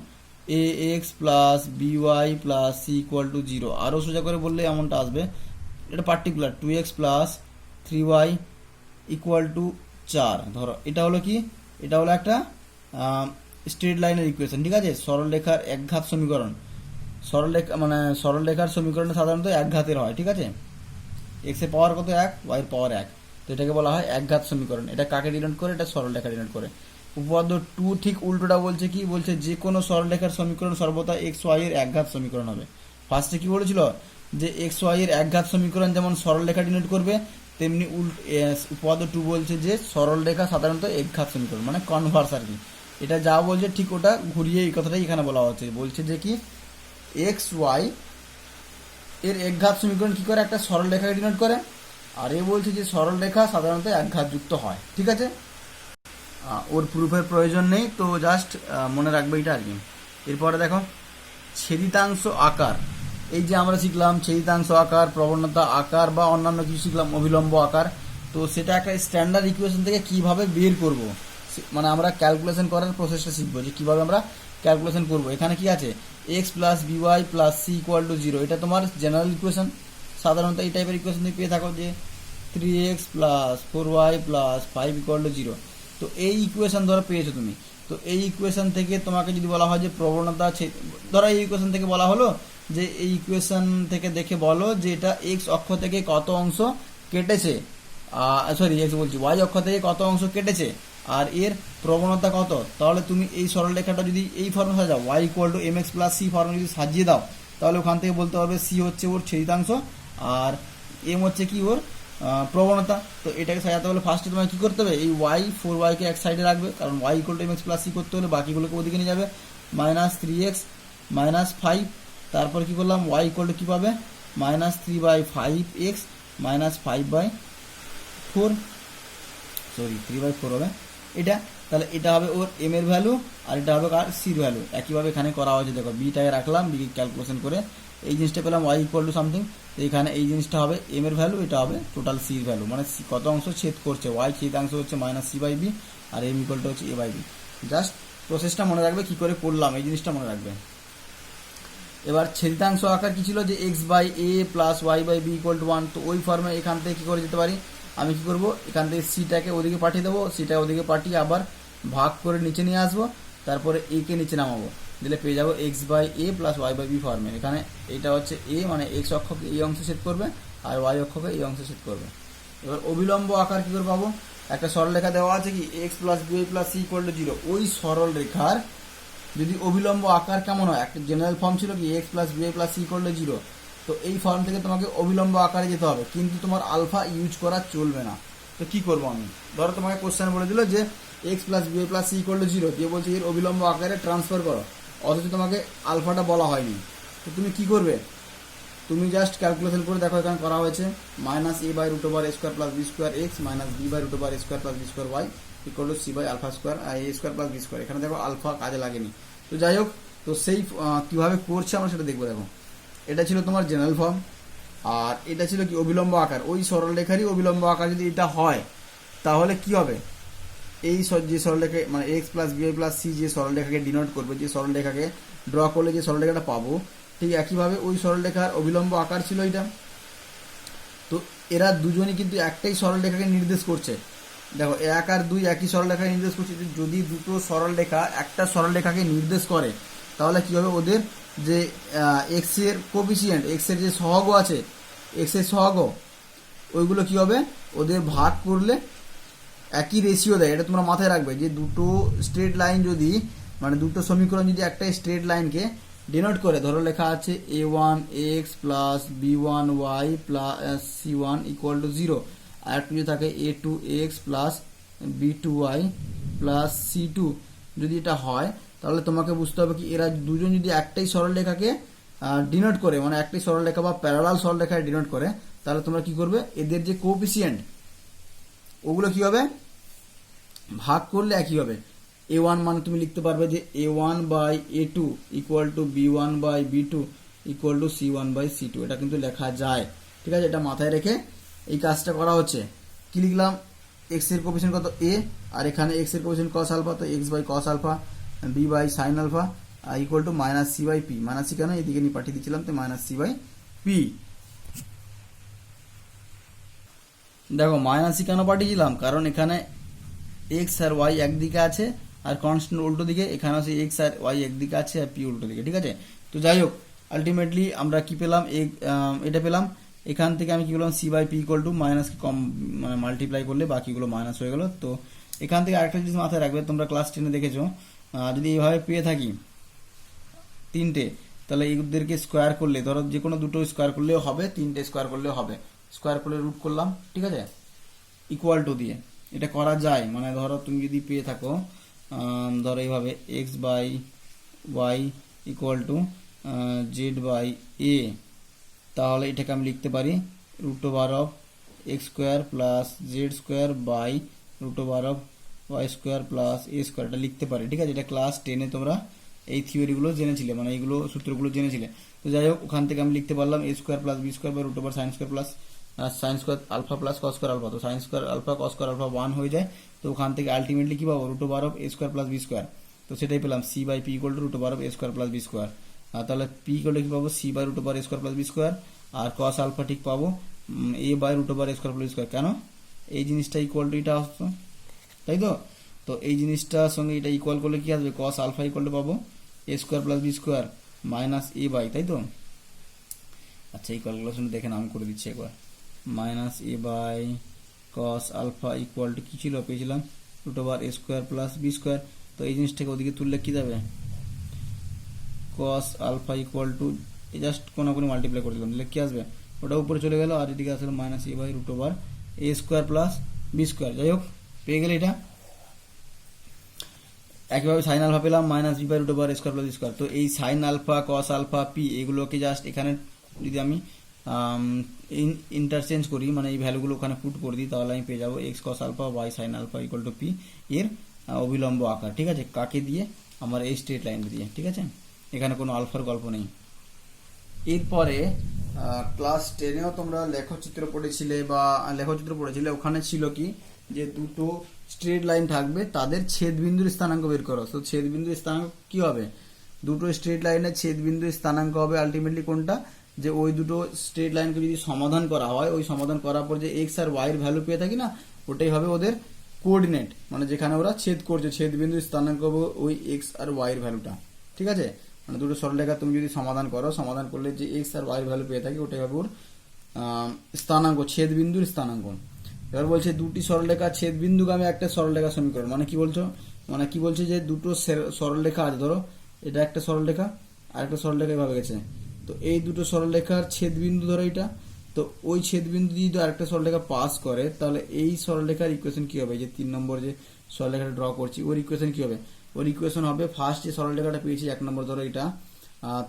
S1: A X plus B Y plus C equal to zero. আরও সোজা করে বললে এমনটা আসবে, এটা particular 2x plus 3y equal to 4। ধরো এটা হলো কি, এটা হলো একটা স্ট্রেট লাইনের ইকুয়েশন, ঠিক আছে, সরলরেখার একঘাত সমীকরণ। সরলরেখা মানে সরলরেখার সমীকরণ সাধারণত একঘাতের হয়, ঠিক আছে। এক্স এর পাওয়ার কত, 1, ওয়াই এর পাওয়ার 1, তো এটাকে বলা হয় একঘাত সমীকরণ। এটা কাকে ডিনোট করে, এটা সরলরেখা ডিনোট করে। উপপাদ্য 2 ঠিক উল্টোটা বলছে, কি বলছে, যে কোনো সরলরেখার সমীকরণ সর্বদা এক্স ওয়াই এর একঘাত সমীকরণ হবে। ফার্স্টে কি বলেছিল, যে এক্স ওয়াই এর একঘাত সমীকরণ যেমন সরলরেখা ডিনোট করবে, তেমনি উপপাদ্য 2 বলছে যে সরলরেখা সাধারণত একঘাত সমীকরণ, মানে কনভার্স আর কি। এটা যা বলছে ঠিক ওটা ঘুরিয়ে এই কথাটাই এখানে বলা হচ্ছে। বলছে যে কি এক্স ওয়াই এর একঘাত সমীকরণ কি করে, একটা সরলরেখাকে ডিনোট করে। আর এ বলছে যে সরলরেখা সাধারণত একঘাতযুক্ত হয়, ঠিক আছে। ওর প্রুফের প্রয়োজন নেই, তো জাস্ট মনে রাখবে এটা আর কি। এরপরে দেখো ছেদিতাংশ আকার। এই যে আমরা শিখলাম ছেদিতাংশ আকার, প্রবণতা আকার বা অন্যান্য কিছু শিখলাম, অভিলম্ব আকার। তো সেটা একটা স্ট্যান্ডার্ড ইকুয়েশন থেকে কিভাবে বের করব, মানে আমরা ক্যালকুলেশন করার প্রসেসটা শিখবো, যে কিভাবে আমরা ক্যালকুলেশন করব। এখানে কি আছে, X plus B Y plus C equal to zero, এটা তোমার জেনারেল ইকুয়েশন। সাধারণত এই টাইপের ইকুয়েশন তুমি পেয়ে থাকো, যে 3x plus 4y plus 5 equal to zero. তো এই ইকুয়েশন ধরো পেয়েছো তুমি, তো এই ইকুয়েশন থেকে তোমাকে যদি বলা হয় যে প্রবণতা, ধরো এই ইকুয়েশন থেকে বলা হলো যে এই ইকুয়েশন থেকে দেখে বলো যে এটা এক্স অক্ষ থেকে কত অংশ কেটেছে, সরি এক্স বলছি, ওয়াই অক্ষ থেকে কত অংশ কেটেছে আর এর প্রবণতা কত। তাহলে তুমি এই সরলরেখাটা যদি এই ফর্মে সাজাও, Y equal to M X plus C ফর্মে যদি সাজিয়ে দাও, তাহলে ওখান থেকে বলতে পারবে সি হচ্ছে ওর ছেদিতাংশ আর এম হচ্ছে কি ওর প্রবণতা। তো এটাকে সাজাতে হলে ফার্স্টে তোমাকে কী করতে হবে, এই ওয়াই 4yকে এক সাইডে রাখবে, কারণ Y equal to M X plus C করতে হলে বাকিগুলোকে ওদিকে নিয়ে যাবে, মাইনাস 3x মাইনাস 5। তারপর কি করলাম, ওয়াই ইকুয়াল টু কী পাবে, মাইনাস 3/5x মাইনাস 5/4, সরি 3/4 হবে এটা। তাহলে এটা হবে ওর এম এর ভ্যালু আর এটা হবে কার, সির ভ্যালু। একইভাবে এখানে করা হয়েছে, দেখো বিটাকে রাখলাম, বি ক্যালকুলেশন করে এই জিনিসটা পেলাম ওয়াই ইকুয়াল টু সামথিং। তো এখানে এই জিনিসটা হবে এম এর ভ্যালু, এটা হবে টোটাল সির ভ্যালু, মানে কত অংশ ছেদ করছে। ওয়াই ছেদাংশ হচ্ছে মাইনাস সি বাই বি আর এম ইকুয়াল টু হচ্ছে এ বাই বি। জাস্ট প্রসেসটা মনে রাখবে, কি করে করলাম এই জিনিসটা মনে রাখবে। এবার ছেদিতাংশ আকার কি ছিল, যে X by A plus Y by B equal to 1। তো ওই ফর্মে এখান থেকে কী করে যেতে পারি, আমি কি করব, এখান থেকে সিটাকে ওদিকে পাঠিয়ে দেবো, সিটা ওদিকে পাঠিয়ে আবার ভাগ করে নিচে নিয়ে আসবো, তারপরে এ কে নিচে নামাবো, দিলে পেয়ে যাবো X by A plus Y by B ফর্মে। এখানে এটা হচ্ছে এ, মানে এক্স অক্ষকে এই অংশে সেট করবে আর ওয়াই অক্ষকে এই অংশে সেট করবে। এবার অবিলম্ব আকার কী করে পাবো, একটা সরলরেখা দেওয়া আছে কি X plus B Y plus C equal to zero. ওই সরলরেখার যদি অবিলম্ব আকার কেমন হয়, একটা জেনারেল ফর্ম ছিল কি X plus B Y plus C equal to zero. তো এই ফর্ম থেকে তোমাকে অবিলম্ব আকারে যেতে হবে, কিন্তু তোমার আলফা ইউজ করা চলবে না। তো কি করবো আমি, ধরো তোমাকে কোশ্চেন বলে দিল যে X plus B Y plus C equal to zero, দিয়ে বলছে এর অবিলম্ব আকারে ট্রান্সফার করো, অথচ তোমাকে আলফাটা বলা হয়নি। তো তুমি কি করবে, তুমি জাস্ট ক্যালকুলেশন করে দেখো, এখানে করা হয়েছে minus A by root over A square plus B square X minus B by root over A square plus B square Y equal to C by alpha square আর A square plus B square. এখানে দেখো alpha কাজে লাগেনি। তো যাই হোক, তো সেই কীভাবে করছে আমরা সেটা দেখবো। দেখো এটা ছিল তোমার জেনারেল ফর্ম, আর এটা ছিল কি অবিলম্ব আকার। ওই সরলরেখারই অবিলম্ব আকার যদি এটা হয়, তাহলে কি হবে, এই যে সরলরেখা মানে X plus B Y plus C যে সরলরেখাকে ডিনোট করবে, যে সরলরেখাকে ড্র করলে যে সরলরেখাটা পাবো, ঠিক একইভাবে ওই সরলরেখার অবিলম্ব আকার ছিল এটা। তো এরা দুজনই কিন্তু একটাই সরলরেখাকে নির্দেশ করছে। দেখো 1 আর 2 একই সরলরেখাকে নির্দেশ করছে। যদি দুটো সরলরেখা একটা সরলরেখাকে নির্দেশ করে, তাহলে কি হবে, ওদের যে এক্স এর কোফিসিয়েন্ট, এক্স এর যে সহগ আছে, এক্স এর সহগ, ওইগুলো কি হবে, ওদের ভাগ করলে একই রেশিও দেয়। এটা তোমরা মাথায় রাখবে, যে দুটো স্ট্রেট লাইন যদি, মানে দুটো সমীকরণ যদি একটা স্ট্রেট লাইনকে ডিনোট করে, ধরো লেখা আছে a1x plus b1y plus c1 equal to 0, আর একটু যদি থাকে a2x plus b2y plus c2, যদি এটা হয়, তাহলে তোমাকে বুঝতে হবে কি এরা দুজন যদি একটাই সরলরেখাকে ডিনোট করে, মানে একটাই সরলরেখা বা প্যারালাল সরলরেখায় ডিনোট করে, তাহলে তোমরা কি করবে, এদের যে কোএফিসিয়েন্ট ওগুলো কি হবে, ভাগ করলে একই হবে। a1 মানে তুমি লিখতে পারবে যে a1 by a2 equal to b1 by b2 equal to C1/C2, এটা কিন্তু লেখা যায়। ঠিক আছে, এটা মাথায় রেখে এই কাজটা করা হচ্ছে। কি লিখলাম, এক্স এর কোএফিসিয়েন্ট কত a, আর এখানে এক্স এর কোএফিসিয়েন্ট cos আলফা, তো x/cos alpha b/sin alpha equal to -c/p, minus c কেন এদিকে নিয়ে পাঠিয়ে দিচ্ছিলাম, তো -c/p। দেখো মাইনাস c কেন পাঠিয়েছিলাম, কারণ এখানে এক্স আর ওয়াই একদিকে আছে আর কনস্ট্যান্ট উল্টো দিকে, এখানে আছে এক্স আর ওয়াই একদিকে আছে আর পি উল্টো দিকে। ঠিক আছে, তো যাই হোক আলটিমেটলি আমরা কি পেলাম, এটা পেলাম। এখান থেকে আমি কি বললাম, c/p ইকুয়াল টু মাইনাস কম মানে মাল্টিপ্লাই করলে বাকিগুলো মাইনাস হয়ে গেল। তো এখান থেকে আরেকটা জিনিস মাথায় রাখবে, তোমরা ক্লাস 10-এ দেখেছো, যদি এইভাবে পেয়ে থাকি তিনটে, তাহলে এদেরকে স্কোয়ার করলে, ধরো যে কোনো দুটো স্কোয়ার করলেও হবে, তিনটে স্কোয়ার করলেও হবে, স্কোয়ার করলে রুট করলাম। ঠিক আছে, ইকুয়াল টু দিয়ে এটা করা যায়। মানে ধরো তুমি যদি পেয়ে থাকো, ধরো এইভাবে x/y ইকুয়াল টু z/a, তাহলে এটাকে আমি লিখতে পারি √(x² + z²/√y² + a², এটা লিখতে পারি। ঠিক আছে, এটা ক্লাস 10-এ তোমরা এই থিওরিগুলো জেনেছিলে, মানে এইগুলো সূত্রগুলো জেনেছিলে। তো যাই হোক ওখান থেকে আমি লিখতে পারলাম a² + b² sin² alpha plus cos² alpha, তো sin² আলফা cos² আলফা 1 হয়ে যায়। তো ওখান থেকে আলটিমেটলি কি পাবো, √(a² + b², তো সেটাই পেলাম c/p equal to √(a² + b², আর তাহলে p ইকুয়াল টু কি পাবো, c/√(a² + b², আর cos আলফা ঠিক পাবো a/√(a² + b²। কেন, এই জিনিসটা ইকুয়াল টু এটা আসতো, তাই তো। তো এই জিনিসটার সঙ্গে এটা ইকুয়াল করলে কি আসবে, cos আলফা ইকুয়াল টু পাবো a² + b² minus a by, তাই তো। আচ্ছা এই ক্যালকুলেশন দেখে নাম করে দিচ্ছি একবার, -a/cos আলফা ইকুয়াল টু কি ছিল, পেয়েছিলাম √(a² + b²। তো এই জিনিসটাকে ওদিকে তুললে কি যাবে, cos alpha equal to just কোনাকুনি মাল্টিপ্লাই করে দিলাম, দিলে কি আসবে, ওটা উপরে চলে গেল, আর এদিকে আসলে -a/√(a² + b²। যাই হোক পেয়ে গেলে এটা। একইভাবে সাইন আলফা পেলাম -b/√(a² + b²। তো এই sine alpha, cos alpha, P এগুলোকে জাস্ট এখানে যদি আমি ইন্টারচেঞ্জ করি, মানে এই ভ্যালুগুলো ওখানে পুট করে দিই, তাহলে আমি পেয়ে যাবো x cos alpha y sin alpha equal to p এর অবিলম্ব আকার। ঠিক আছে, কাকে দিয়ে, আমার এই স্ট্রেট লাইন দিয়ে। ঠিক আছে, এখানে কোনো আলফার গল্প নেই। এরপরে ক্লাস 10-এও তোমরা লেখচিত্র পড়েছিলে, ওখানে ছিল কি, যে দুটো স্ট্রেট লাইন থাকবে, তাদের ছেদবিন্দুর স্থানাঙ্ক বের করো। তো ছেদবিন্দুর স্থানাঙ্ক কি হবে, দুটো স্ট্রেট লাইনের ছেদবিন্দুর স্থানাঙ্ক হবে আলটিমেটলি কোনটা, যে ওই দুটো স্ট্রেট লাইনকে যদি সমাধান করা হয়, ওই সমাধান করার পর যে এক্স আর ওয়াই এর ভ্যালু পেয়ে থাকি না, ওটাই হবে ওদের কোঅর্ডিনেট, মানে যেখানে ওরা ছেদ করছে, ছেদবিন্দুর স্থানাঙ্ক হবে ওই এক্স আর ওয়াই এর ভ্যালুটা। ঠিক আছে, মানে দুটো সরলরেখা তুমি যদি সমাধান করো, সমাধান করলে যে এক্স আর ওয়াই এর ভ্যালু পেয়ে থাকি, ওটাই হবে ওর স্থানাঙ্ক, ছেদবিন্দুর স্থানাঙ্ক। এবার বলছে দুটি সরলরেখা ছেদবিন্দুগামী একটা সরলরেখা সমীকরণ, মানে কি বলছো, মানে কি বলছে, যে দুটো সরলরেখা আছে, ধরো এটা একটা সরলরেখা আর একটা সরলরেখা এভাবে গেছে, তো এই দুটো সরলরেখার ছেদবিন্দু ধরো এটা, তো ওই ছেদবিন্দু যদি আরেকটা সরলরেখা পাস করে, তাহলে এই সরলরেখার ইকুয়েশন কি হবে, যে 3 নম্বর যে সরলরেখাটা ড্র করছি ওর ইকুয়েশন কি হবে, ওর ইকুয়েশন হবে ফার্স্ট যে সরলরেখাটা পেয়েছি 1 নম্বর ধরো এটা,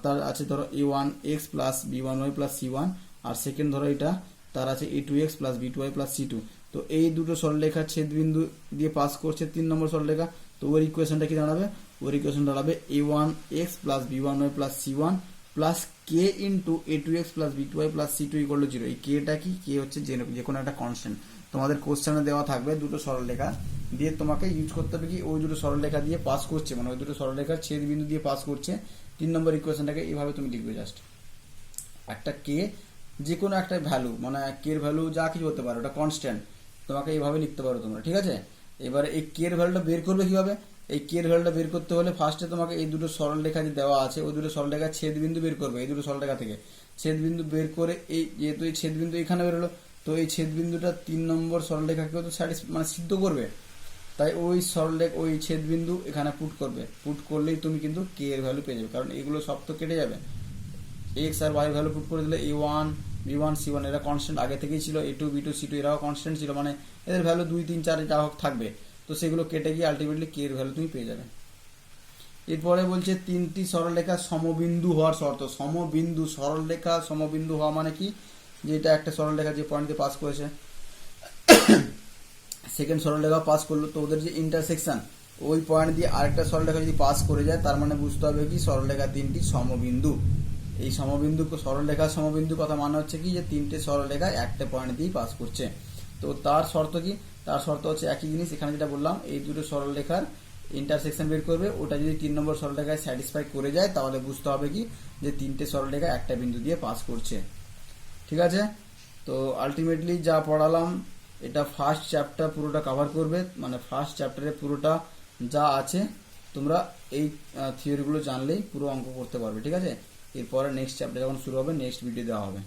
S1: তার আছে ধরো a1x + b1y + c1, আর সেকেন্ড ধরো এটা তার আছে a2x + b2y + c2। তো এই দুটো সরলরেখার ছেদবিন্দু দিয়ে পাস করছে 3 নম্বর সরলরেখা, তো ওর ইকুয়েশনটা কি দাঁড়াবে, ওর ইকুয়েশন দাঁড়াবে a1x + b1y + c1 প্লাস কে ইন্টু a2x + b2y + c2 = 0। এই কেটা কি, কে হচ্ছে যে কোনো একটা কনস্ট্যান্ট, তোমাদের কোশ্চেনে দেওয়া থাকবে দুটো সরলরেখা দিয়ে, তোমাকে ইউজ করতে হবে কি, ওই দুটো সরলরেখা দিয়ে পাস করছে, মানে ওই দুটো সরলরেখার ছেদবিন্দু দিয়ে পাস করছে। 3 নম্বর ইকুয়েশনটাকে এইভাবে তুমি লিখবে, জাস্ট একটা কে, যে কোনো একটা ভ্যালু, মানে কে এর ভ্যালু যা কিছু হতে পারে, ওটা কনস্ট্যান্ট, তোমাকে এইভাবে লিখতে পারো তোমরা। ঠিক আছে, এবারে এই কে এর ভ্যালুটা বের করবে কিভাবে, এই কে এর ভ্যালুটা বের করতে হলে ফার্স্টে তোমাকে এই দুটো সরলরেখা যে দেওয়া আছে, ওই দুটো সরলরেখার ছেদবিন্দু বের করবে, এই দুটো সরলরেখা থেকে ছেদবিন্দু বের করে, এই যেহেতু এই ছেদবিন্দু এখানে বেরোলো, তো এই ছেদবিন্দুটা 3 নম্বর সরলরেখাকে তো মানে সিদ্ধ করবে, তাই ওই সরলরেখা ওই ছেদবিন্দু এখানে পুট করবে, পুট করলেই তুমি কিন্তু কে এর ভ্যালু পেয়ে যাবে, কারণ এগুলো সব তো কেটে যাবে। এক্স আর ওয়াই ভ্যালু পুট করে দিলে a1 b1 c1 এরা কনস্ট্যান্ট আগে থেকেই ছিল, a2 b2 c2 এরাও কনস্ট্যান্ট ছিল, মানে এদের ভ্যালু 2 3 4 যা হোক থাকবে, তো সেগুলো কেটে গিয়ে আলটিমেটলি কে এর ভ্যালু তুমি পেয়ে যাবে। এরপরে বলছে তিনটি সরলরেখা সমবিন্দু হওয়ার শর্ত। সমবিন্দু, সরলরেখা সমবিন্দু হওয়া মানে কি, যে এটা একটা সরলরেখা যে পয়েন্ট দিয়ে পাস করেছে, সেকেন্ড সরলরেখা পাস করলো, তো ওদের যে ইন্টারসেকশন, ওই পয়েন্ট দিয়ে আরেকটা সরলরেখা যদি পাস করে যায়, তার মানে বুঝতে হবে কি সরলরেখা তিনটি সমবিন্দু। এই সমবিন্দু সরলরেখার সমবিন্দু কথা মানে হচ্ছে কি, যে তিনটে সরলরেখা একটা পয়েন্ট দিয়ে পাস করছে। তো তার শর্ত কি, তার শর্ত হচ্ছে একই জিনিস, এখানে যেটা বললাম, এই দুটো সরলরেখার ইন্টারসেকশন বের করবে। ওটা যদি 3 নম্বর সরলরেখায় স্যাটিসফাই করে যায় তাহলে বুঝতে হবে কি, যে তিনটে সরলরেখা একটা বিন্দু দিয়ে পাস করছে। ঠিক আছে, তো আলটিমেটলি যা পড়ালাম এটা ফার্স্ট চ্যাপ্টার পুরোটা কভার করবে, মানে ফার্স্ট চ্যাপ্টারে পুরোটা যা আছে তোমরা এই থিওরিগুলো জানলেই পুরো অঙ্ক করতে পারবে। ঠিক আছে, এরপরে নেক্সট চ্যাপ্টার যখন শুরু হবে নেক্সট ভিডিও দেওয়া হবে।